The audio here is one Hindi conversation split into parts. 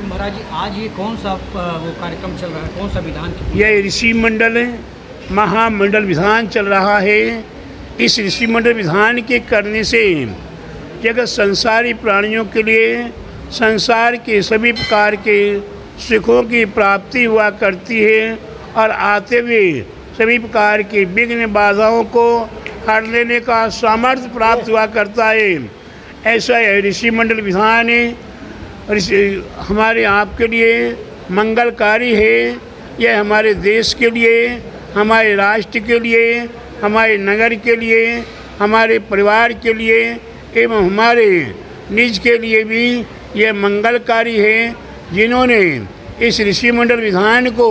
महाराज जी, आज ये कौन सा वो कार्यक्रम चल रहा है, कौन सा विधान? यह ऋषि मंडल महामंडल विधान चल रहा है। इस ऋषि मंडल विधान के करने से जगत संसारी प्राणियों के लिए संसार के सभी प्रकार के सुखों की प्राप्ति हुआ करती है और आते हुए सभी प्रकार की विघ्न बाधाओं को हर लेने का सामर्थ्य प्राप्त हुआ करता है। ऐसा यह ऋषि मंडल विधान हमारे आपके लिए मंगलकारी है। यह हमारे देश के लिए, हमारे राष्ट्र के लिए, हमारे नगर के लिए, हमारे परिवार के लिए एवं हमारे निज के लिए भी यह मंगलकारी है। जिन्होंने इस ऋषि मंडल विधान को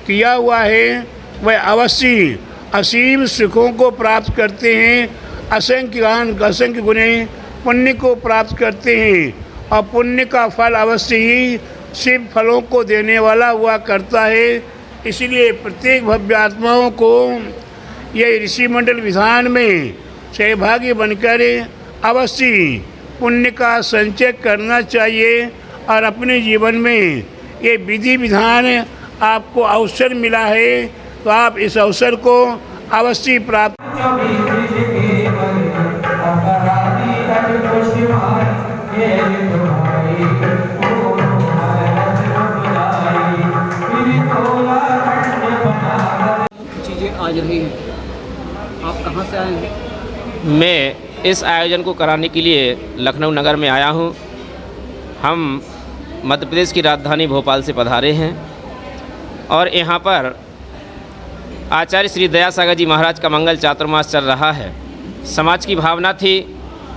किया हुआ है वह अवश्य असीम सुखों को प्राप्त करते हैं, असंख्य गुने पुण्य को प्राप्त करते हैं और पुण्य का फल अवश्य ही शिव फलों को देने वाला हुआ करता है। इसलिए प्रत्येक भव्य आत्माओं को यह ऋषि मंडल विधान में सहभागी बनकर अवश्य पुण्य का संचय करना चाहिए और अपने जीवन में ये विधि विधान आपको अवसर मिला है तो आप इस अवसर को अवश्य प्राप्त। चीज़ें आज रही हैं, आप कहाँ से आए हैं? मैं इस आयोजन को कराने के लिए लखनऊ नगर में आया हूँ। हम मध्य प्रदेश की राजधानी भोपाल से पधारे हैं और यहाँ पर आचार्य श्री दयासागर जी महाराज का मंगल चातुर्मास चल रहा है। समाज की भावना थी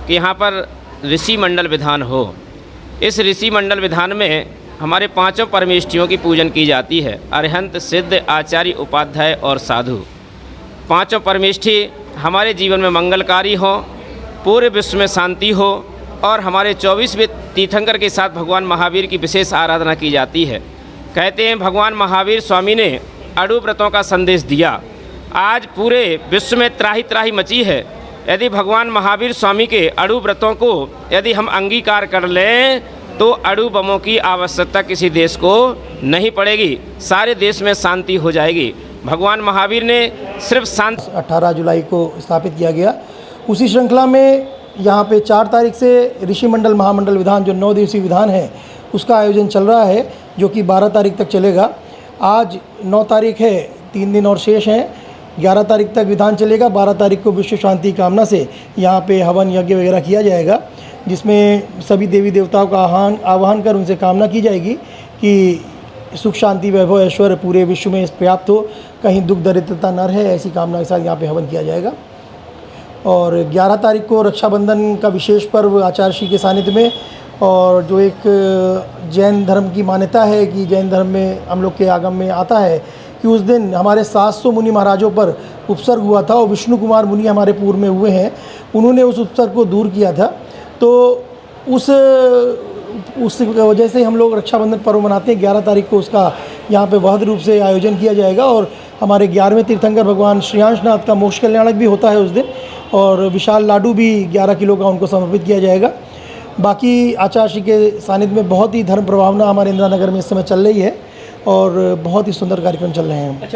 कि यहाँ पर ऋषि मंडल विधान हो। इस ऋषि मंडल विधान में हमारे पांचों परमेष्ठियों की पूजन की जाती है, अरिहंत, सिद्ध, आचार्य, उपाध्याय और साधु। पांचों परमेष्ठि हमारे जीवन में मंगलकारी हो, पूरे विश्व में शांति हो और हमारे 24वें तीर्थंकर के साथ भगवान महावीर की विशेष आराधना की जाती है। कहते हैं भगवान महावीर स्वामी ने अड़ू व्रतों का संदेश दिया। आज पूरे विश्व में त्राही त्राही मची है। यदि भगवान महावीर स्वामी के अड़ू व्रतों को यदि हम अंगीकार कर लें तो अड़ू बमों की आवश्यकता किसी देश को नहीं पड़ेगी, सारे देश में शांति हो जाएगी। भगवान महावीर ने सिर्फ शांति 18 जुलाई को स्थापित किया गया। उसी श्रृंखला में यहाँ पे 4 तारीख से ऋषि मंडल महामंडल विधान जो 9 दिवसीय विधान है उसका आयोजन चल रहा है, जो कि 12 तारीख तक चलेगा। आज 9 तारीख है, 3 दिन और शेष हैं। 11 तारीख तक विधान चलेगा। 12 तारीख को विश्व शांति कामना से यहाँ पे हवन यज्ञ वगैरह किया जाएगा, जिसमें सभी देवी देवताओं का आह्वान कर उनसे कामना की जाएगी कि सुख शांति वैभव ऐश्वर्य पूरे विश्व में पर्याप्त हो, कहीं दुख दरिद्रता न रहे, ऐसी कामना के साथ यहाँ पे हवन किया जाएगा। और 11 तारीख को रक्षाबंधन का विशेष पर्व आचार्य श्री के सानिध्य में, और जो एक जैन धर्म की मान्यता है कि जैन धर्म में हम लोग के आगम में आता है कि उस दिन हमारे 700 मुनि महाराजों पर उपसर्ग हुआ था और विष्णु कुमार मुनि हमारे पूर्व में हुए हैं, उन्होंने उस उपसर्ग को दूर किया था। तो उस वजह से हम लोग रक्षाबंधन पर्व मनाते हैं। 11 तारीख को उसका यहाँ पे वहद रूप से आयोजन किया जाएगा और हमारे 11वें तीर्थंकर भगवान श्रेयांशनाथ का मोक्ष कल्याणक भी होता है उस दिन, और विशाल लाडू भी 11 किलो का उनको समर्पित किया जाएगा। बाकी आचार्य श्री के सानिध्य में बहुत ही धर्म प्रभावना हमारे इंदिरा नगर में इस समय चल रही है और बहुत ही सुंदर कार्यक्रम चल रहे हैं।